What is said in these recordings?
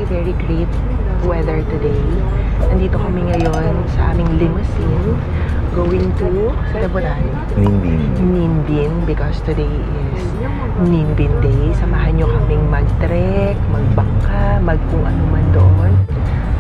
very great weather today. Nandito kami ngayon sa aming limousine going to Ninh Binh because today is Ninh Binh Day. Samahan nyo kaming mag-trek, magbangka, kung ano man doon.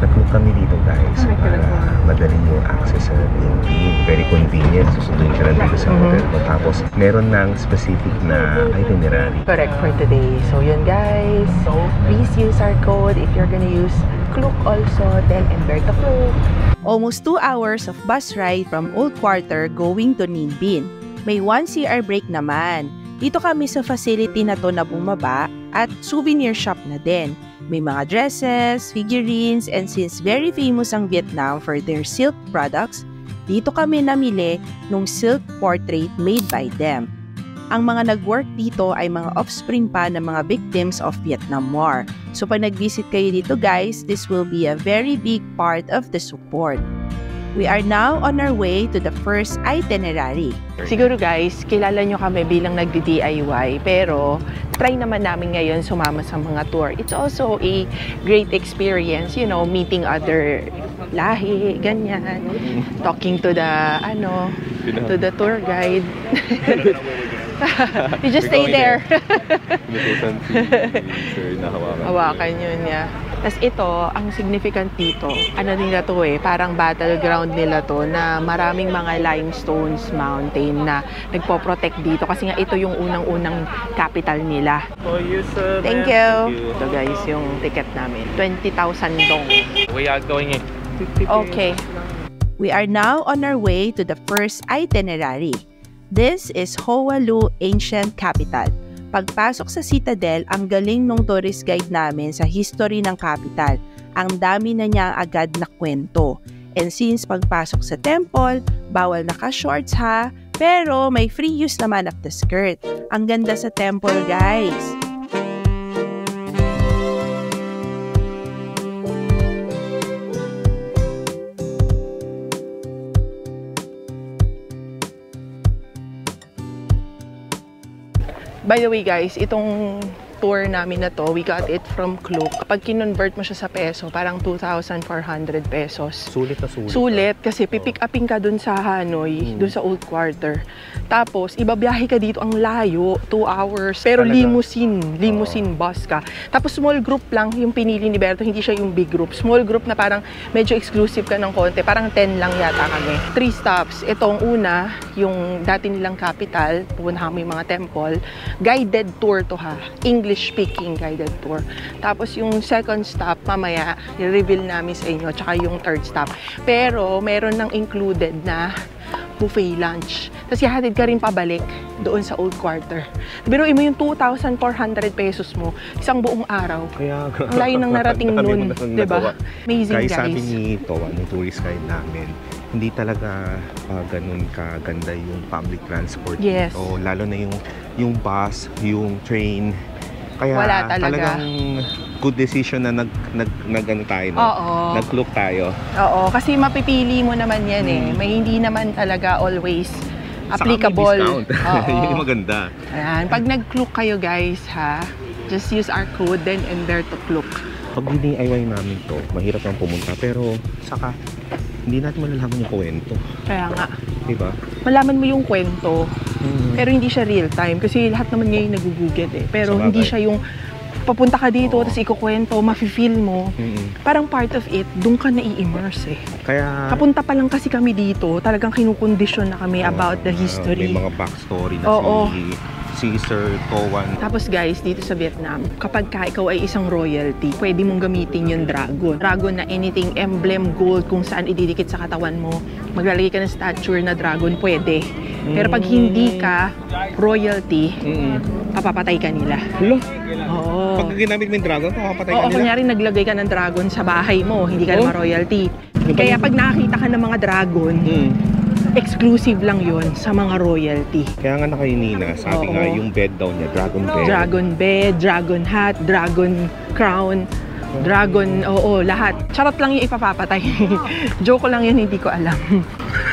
Nag-book kami dito guys para madali yung access sa Ninh Binh. Very convenient. Susunduin ka lang dito sa hotel mo. Tapos meron ng specific na itinerary. Correct for today. So yun guys. So please use our code if you're gonna use Klook also. Then Umberto Klook. Almost 2 hours of bus ride from Old Quarter going to Ninh Binh. May 1 CR break naman. Dito kami sa facility na to na bumaba at souvenir shop na din. May mga dresses, figurines, and since very famous ang Vietnam for their silk products, dito kami namili ng silk portrait made by them. Ang mga nag-work dito ay mga offspring pa ng mga victims of Vietnam War. So pag nag-visit kayo dito guys, this will be a very big part of the support. We are now on our way to the first itinerary. Siguro guys, kilala nyo kami bilang nagdi-DIY, pero try naman namin ngayon sumama sa mga tour. It's also a great experience, you know, meeting other lahi, ganyan, talking to the, to the tour guide. You just stay there. Hawakan yun niya. Tapos ito, ang significant dito, nila to parang battleground nila to na maraming mga limestones mountain na nagpo-protect dito kasi nga ito yung unang-unang capital nila. Thank you. Ito guys, yung ticket namin. 20,000 dong. We are going in. Okay. We are now on our way to the first itinerary. This is Hoa Lu Ancient Capital. Pagpasok sa Citadel, ang galing nung tourist guide namin sa history ng capital. Ang dami na niya agad na kwento. And since pagpasok sa temple, bawal naka-shorts ha, pero may free use naman of the skirt. Ang ganda sa temple guys. By the way guys, itong tour namin na to, we got it from Klook. Kapag kinonvert mo siya sa peso, parang 2,400 pesos. Sulit na sulit. Sulit kasi pipick upin ka dun sa Hanoi, dun sa Old Quarter. Tapos, ibabiyahe ka dito ang layo, 2 hours. Pero talaga? limousine bus ka. Tapos small group lang yung pinili ni Berto, hindi siya yung big group. Small group na parang medyo exclusive ka ng konti, parang 10 lang yata kami. 3 stops. Itong una, yung dati nilang capital, pupuntahan mo yung mga temple. Guided tour to ha. English-speaking guided tour. Tapos yung second stop, mamaya, i-reveal namin sa inyo, tsaka yung third stop. Pero, meron nang included na buffet lunch. Tapos ihatid ka rin pabalik doon sa Old Quarter. Biruin mo yung 2,400 pesos mo, isang buong araw. Kaya, ang layo ng narating nun, diba? Amazing guys. Sabi ni Towa, ng tourist guide namin, hindi talaga ganun kaganda yung public transport yes. dito. Lalo na yung bus, yung train. Kaya wala talagang good decision na nag-ano tayo, no? Nag-Klook tayo. Oo, kasi mapipili mo naman yan May hindi naman talaga always applicable. Yun yung maganda. Ayan, pag nag-Klook kayo guys ha, just use our code then Umberto Klook. Pag DIY namin to, mahirap ang pumunta pero saka hindi natin malalaman yung kwento. Kaya nga. Diba? Malaman mo yung kwento, pero hindi siya real time kasi lahat naman ngayon nag-google Pero sabagay, hindi siya yung papunta ka dito, tapos ikukwento, mafe-feel mo. Parang part of it, doon ka na-i-immerse Kaya, kapunta pa lang kasi kami dito, talagang kinukondisyon na kami about the history. May mga backstory na si Sir Towan. Tapos guys, dito sa Vietnam, kapag ikaw ay isang royalty, pwede mong gamitin yung dragon. Dragon na anything, emblem, gold, kung saan ididikit sa katawan mo. Maglalagay ka ng statue na dragon, pwede. Pero pag hindi ka royalty, papapatay ka nila. Hello? Oo. Pag ginamit mo yung dragon, papapatay ka nila? Oo, kunyari naglagay ka ng dragon sa bahay mo, hindi ka naman royalty. Kaya pag nakakita ka ng mga dragon, exclusive lang yon sa mga royalty. Kaya nga nakainina, sabi nga yung bed daw niya, dragon bed. Dragon bed, dragon hat, dragon crown, dragon, lahat. Charot lang yung ipapapatay. Joke lang yun, hindi ko alam.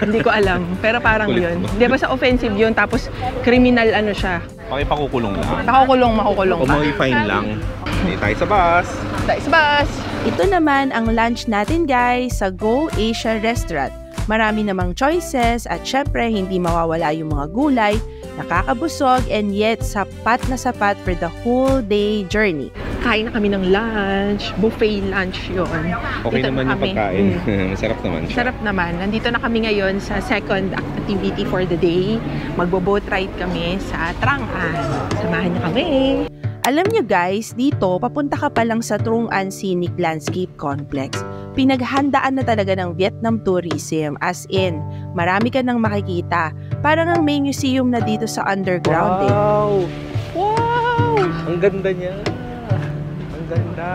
Hindi ko alam, pero parang yun. Di ba sa offensive yun, tapos criminal siya. Pakipakukulong lang. Makukulong O pa. fine lang. Hindi tayo sa bus. tayo sa bus! Ito naman ang lunch natin guys sa Go Asia Restaurant. Marami namang choices at syempre hindi mawawala yung mga gulay, nakakabusog and yet sapat na sapat for the whole day journey. Kain na kami ng lunch, buffet lunch yon. Okay Dito naman na yung kami. pagkain. Masarap naman siya. Sarap naman. Nandito na kami ngayon sa second activity for the day. Magbo-boat ride kami sa Trang-An. Samahan niyo kami! Alam nyo guys, dito papunta ka pa lang sa Trung An Scenic Landscape Complex. Pinaghandaan na talaga ng Vietnam tourism, as in, marami ka nang makikita. Parang ang may museum na dito sa underground Wow! Wow! Ang ganda niya! Ang ganda!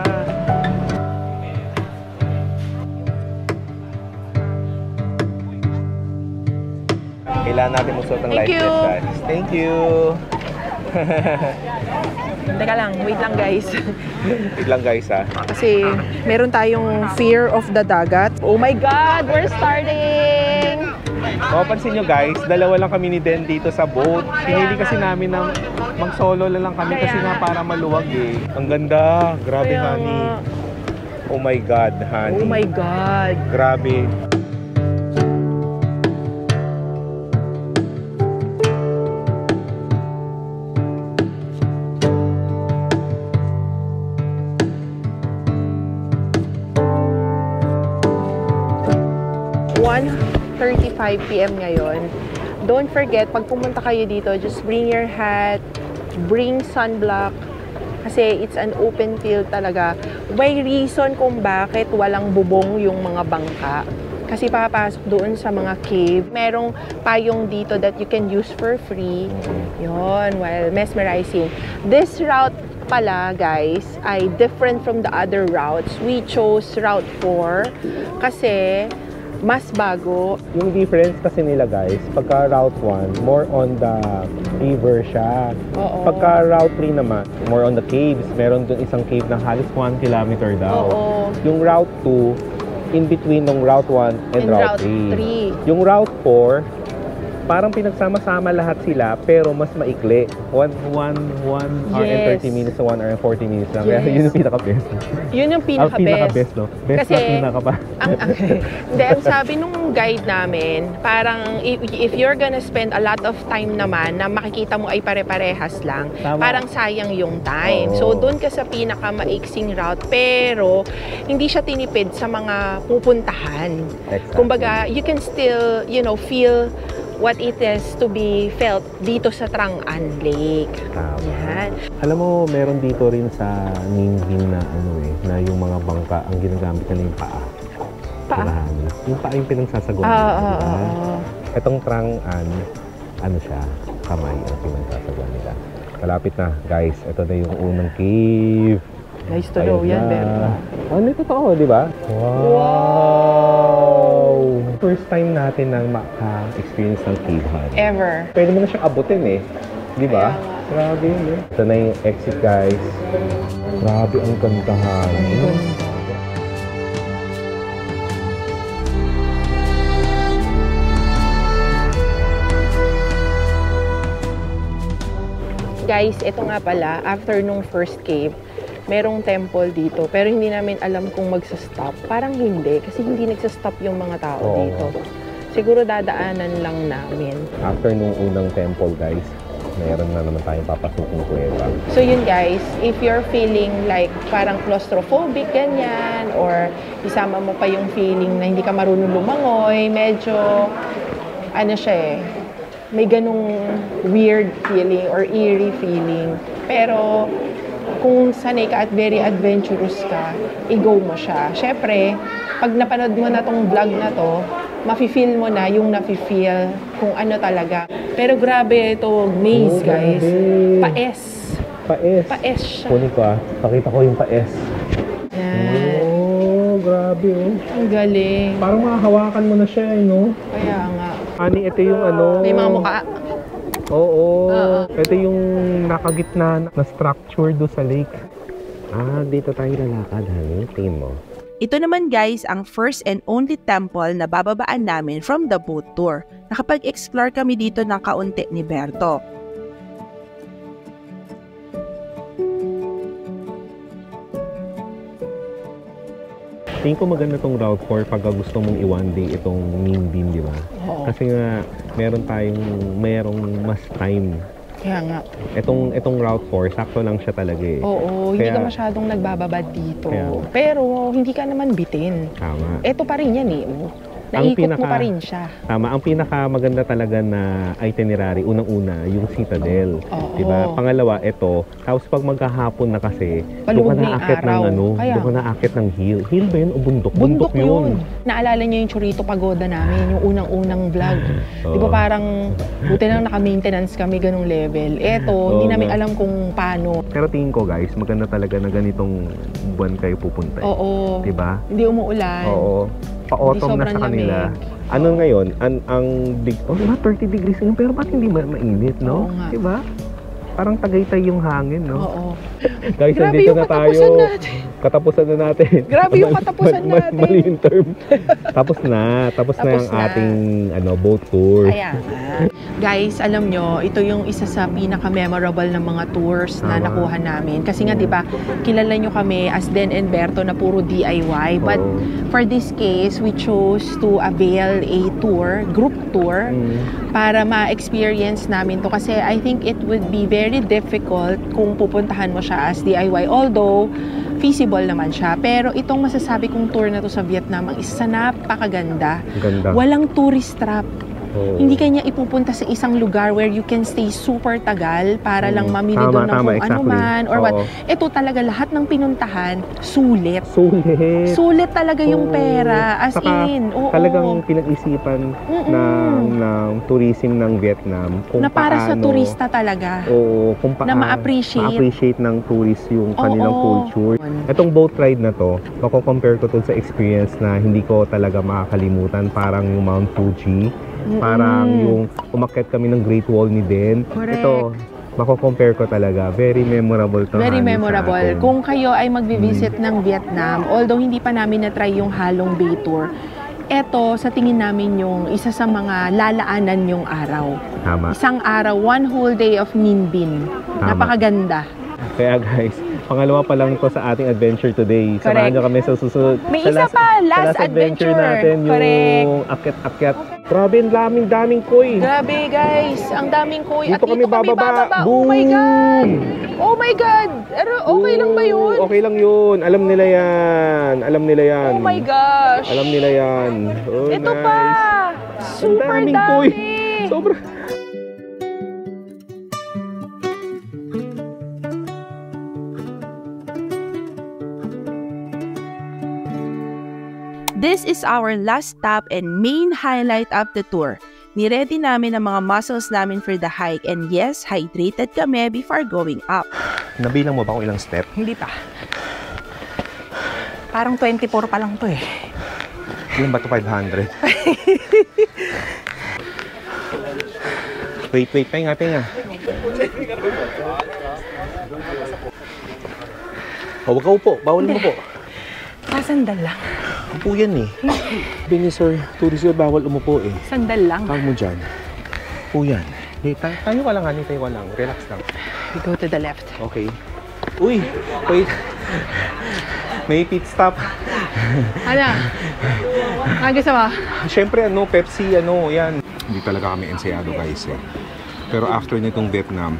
Kailangan natin magsuot ng life Thank you. vest. Thank you! Teka lang, wait lang guys. Wait lang guys ha. Kasi meron tayong fear of the dagat. Oh my God, we're starting! Mapapansin nyo guys, dalawa lang kami ni Den dito sa boat. Pinili kasi namin na mag-solo lang kami kasi nga para maluwag eh. Ang ganda! Grabe Kaya honey. nga. Oh my God honey. Oh my God! Grabe. .35 p.m. ngayon. Don't forget, pag pumunta kayo dito, just bring your hat, bring sunblock, kasi it's an open field talaga. May reason kung bakit walang bubong yung mga bangka. Kasi papasok doon sa mga cave. Merong payong dito that you can use for free. Yon, while mesmerizing. This route pala, guys, ay different from the other routes. We chose Route 4 kasi mas bago. Yung difference kasi nila guys, pagka Route 1, more on the river siya. Oo. Pagka Route 3 naman, more on the caves. Meron dun isang cave na halos 1 kilometer daw. Oo. Yung Route 2, in between ng Route 1 and Route 3. Yung Route 4, parang pinagsama-sama lahat sila pero mas maikli. 1 hour and 30 minutes to 1 hour and 40 minutes lang. Kaya Yes. yun yung pinaka-best. Yun yung Ang pinaka-best. pinaka-best, no? Best Kasi, na pinaka pa. Hindi, ang sabi nung guide namin, parang if you're gonna spend a lot of time naman na makikita mo ay pare-parehas lang, Tama. parang sayang yung time. Oo. So, doon ka sa pinaka-maiksing route, pero hindi siya tinipid sa mga pupuntahan. Exactly. Kumbaga, you can still, feel what it is to be felt dito sa Trang-An Lake. Tama. Yan. Alam mo, meron dito rin sa Ninh Binh na na yung mga bangka, ang ginagamit nila yung paa. Paa? Diba? Yung paa yung pinagsasagon. Itong Trang-An, ano siya, kamay ang pinagsasagon nila. Malapit na, guys. Ito na yung unang cave. Nice to know yan, Berto. Ano totoo, di ba? Wow! First time natin na maka-experience ng cave hunt. Ever. Pwede mo na siyang abutin eh. Di ba? Kaya nga. Grabe yun eh. Ito na yung exit guys. Grabe ang gandahan. Guys, ito nga pala, after nung first cave, merong temple dito. Pero hindi namin alam kung magsa-stop. Parang hindi, kasi hindi nagsa-stop yung mga tao Oo. dito. Siguro dadaanan lang namin. After nung unang temple guys, meron na naman tayong papasuking kuweba. So yun guys, if you're feeling like parang claustrophobic ganyan, or isama mo pa yung feeling na hindi ka marunong lumangoy, medyo, ano siya eh, may ganung weird feeling or eerie feeling. Pero kung sanay ka at very adventurous ka, i-go mo siya. Syempre, pag napanood mo na tong vlog na to, mafe-feel mo na yung nafe-feel kung ano talaga. Pero grabe ito, maze guys. Grabe. Paes. Paes. Paes siya. Kunin ko pakita ko yung paes. Yan. Oh, grabe oh. Ang galing. Parang makahawakan mo na siya eh, no? Kaya nga. Ani, ito yung ano. May mga mukha. Oo. Oo. Ito yung nakagitna na structure do sa lake. Dito tayo lalakad, honey. Tingin mo. Ito naman guys ang first and only temple na bababaan namin from the boat tour. Nakapag-explore kami dito ng kaunti ni Berto. Tingin ko maganda tong Route 4 pag gusto mong i-one day itong Ninh Binh, di ba? Oo. Kasi nga, merong mas time. Kaya nga. Itong Route 4, sakto lang siya talaga eh. Oo, hindi Kaya- ka masyadong nagbababad dito. Kaya- Pero hindi ka naman bitin. Tama. Ito pa rin yan eh. Oh. Ang Naikot mo pa rin siya. Tama. Ang pinaka maganda talaga na itinerary, unang-una, yung Citadel. Oo. Diba? Pangalawa, ito. Tapos pag magkahapon na kasi, Paluwag doon ka na yung naakit ng araw. doon ka naakit ng hill. Hill ba yun o bundok? Bundok yun. Naalala niyo yung Chorito Pagoda namin, yung unang-unang vlog. Di ba Oo. parang, buti lang naka-maintenance kami ganung level. Eto, hindi Oo namin nga. alam kung paano. Pero tingin ko guys, maganda talaga na ganitong buwan kayo pupunta. Oo. Diba? Hindi umuulan. Oo. Pa-autumn na sobrang sa kanila. lamig. Ano ngayon? Ang diba 30 degrees ngayon, pero bakit hindi mainit, no? Oo nga. Diba? Parang tagaytay yung hangin, no? Oo. Guys, Grabe nandito yung na tayo. katapusan natin. Katapusan na natin. Grabe yung katapusan natin. Mali yung term. Tapos na yung na. ating boat tour. Ayan. Guys, alam nyo, ito yung isa sa pinaka-memorable ng mga tours na Tama. nakuha namin. Kasi nga, di ba, kilala nyo kami as Den and Berto na puro DIY. But Oo. for this case, we chose to avail a tour, group tour, para ma-experience namin to. Kasi I think it would be very difficult kung pupuntahan mo siya as DIY. Although, feasible naman siya. Pero itong masasabi kong tour na to sa Vietnam, ang isa sa napakaganda. Ganda. Walang tourist trap. Oo. Hindi kanya ipupunta sa isang lugar where you can stay super tagal para lang mamili doon ng kung ano exactly. man or what. Oo. Ito talaga lahat ng pinuntahan, sulit. Sulit. Sulit talaga yung Oo. pera. As Saka, in, oo. talagang pinag-isipan ng tourism ng Vietnam kung na para sa paano- turista talaga. Oo, kung paano Na ma-appreciate. ma-appreciate ng tourist yung kanilang Oo. culture. Itong boat ride na to, mako-compare ko to sa experience na hindi ko talaga makakalimutan. Parang yung Mount Fuji, parang yung umakyat kami ng Great Wall ni Den. Correct. Ito, mako-compare ko talaga. Very memorable to. Very Hani, sa memorable. atin. Kung kayo ay magvi-visit ng Vietnam, although hindi pa namin na-try yung Halong Bay Tour, eto sa tingin namin yung isa sa mga lalaanan yung araw. Tama. Isang araw, one whole day of Ninh Binh. Tama. Napakaganda. Kaya guys, pangalawa pa lang to sa ating adventure today. Correct. Samahan nyo kami sa susunod. May sa isa pa, last adventure. natin, yung Correct. akyat-akyat. Grabe, ang daming koy. Grabe guys, ang daming koy. Dito At dito kami bababa. Oh my Boom! God! Oh my God! Pero okay lang ba yun? Okay lang yun. Alam nila yan. Oh my gosh! Alam nila yan. Oh, Ito nice. pa! Ang Super daming dami! koy. Sobra. This is our last stop and main highlight of the tour. Niready namin ang mga muscles namin for the hike and yes, hydrated kami before going up. Nabilang mo ba kung ilang step? Hindi pa. Parang 24 pa lang to eh. Ilan ba ito? 500? Wait. Pahinga. Oh, wag ka upo. Bawal mo po. Sandal lang. Upo yan eh. Sabi ni Sir, tourist yun, bawal umupo eh. Sandal lang. Tawag mo dyan. Upo yan. Tayo ka lang, tayo ka lang. Relax lang. We go to the left. Okay. Uy! Wait. May pit stop. Ano? Ang gusto mo? Siyempre, Pepsi, yan. Hindi talaga kami ensayado, guys eh. Pero after nitong Vietnam,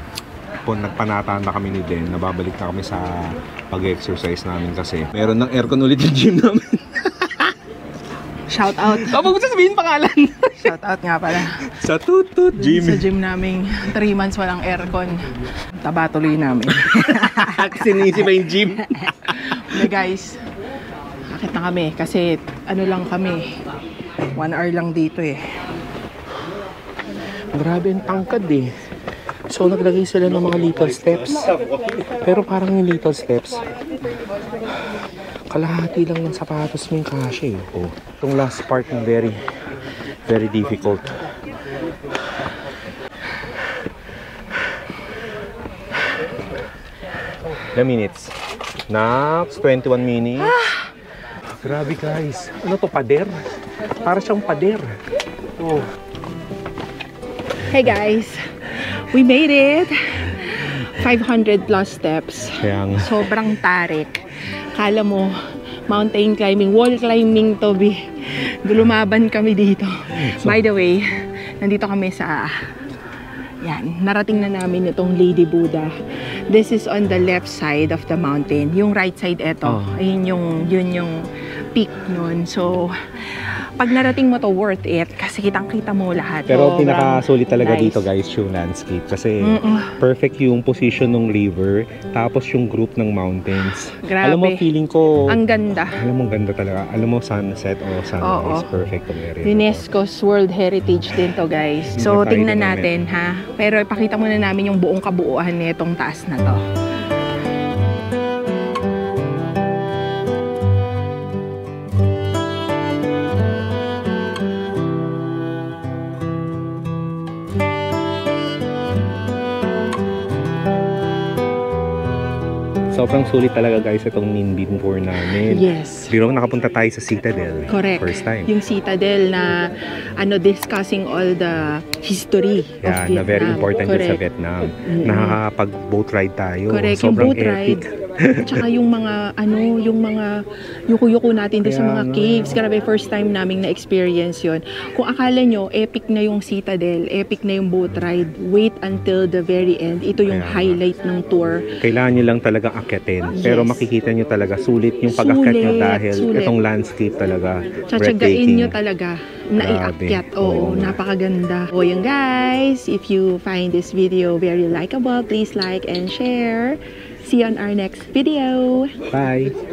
nagpanata na kami ni Den, nababalik na kami sa pag-exercise namin kasi meron ng aircon ulit yung gym namin. Shout out. Kapag gusto sabihin pangalan. Shout out nga pala. Sa Tutut Gym. Sa gym namin, 3 months walang aircon. Taba tuloy namin. Sinisi pa yung gym. Okay guys, akit na kami kasi lang kami. 1 hour lang dito eh. Grabe ang tangkad eh. So naglagay sila ng mga little steps. Pero parang yung little steps, kalahati lang ng sapatos mo yung kasya eh. Oh. Itong last part ng very, very difficult. The minutes. Next, 21 minutes. Grabe guys. Ano to, pader? Para siyang pader. Oh. Hey guys, we made it. 500 plus steps. Kaya nga. Sobrang tarik. Kala mo, mountain climbing, wall climbing to be. Lumaban kami dito. By the way, nandito kami sa yan, narating na namin itong Lady Buddha. This is on the left side of the mountain. Yung right side ito, ayun yun yung peak nun. So, pag narating mo to, worth it kasi kitang-kita mo lahat. Pero pinakasulit talaga nice. dito guys yung landscape kasi perfect yung position ng river tapos yung group ng mountains. Grabe. Alam mo, feeling ko ang ganda. Alam mo, ganda talaga. Alam mo, sunset o sunrise, perfect tong area. UNESCO's World Heritage din to guys. So, tingnan natin ha. Pero ipakita muna namin yung buong kabuuan nitong taas na to. Sobrang sulit talaga guys itong Ninh tour namin. Yes. Biro nakapunta tayo sa Citadel. Correct. First time. Yung Citadel na discussing all the history of Vietnam. Na very important yun sa Vietnam. Nakakapag-boat ride tayo. Correct. Sobrang yung boat epic. ride. Tsaka yung mga yuko-yuko natin doon sa mga caves. Grabe, first time naming na-experience yun. Kung akala nyo, epic na yung Citadel, epic na yung boat ride, wait until the very end. Ito yung highlight ng tour. Kailangan nyo lang talagang akyatin. Yes. Pero makikita nyo talaga, sulit yung pag-akyat nyo dahil itong landscape talaga. Tsatsagain nyo talaga na iakyat. Oo, napakaganda. O yun guys, if you find this video very likable, please like and share. See you on our next video. Bye!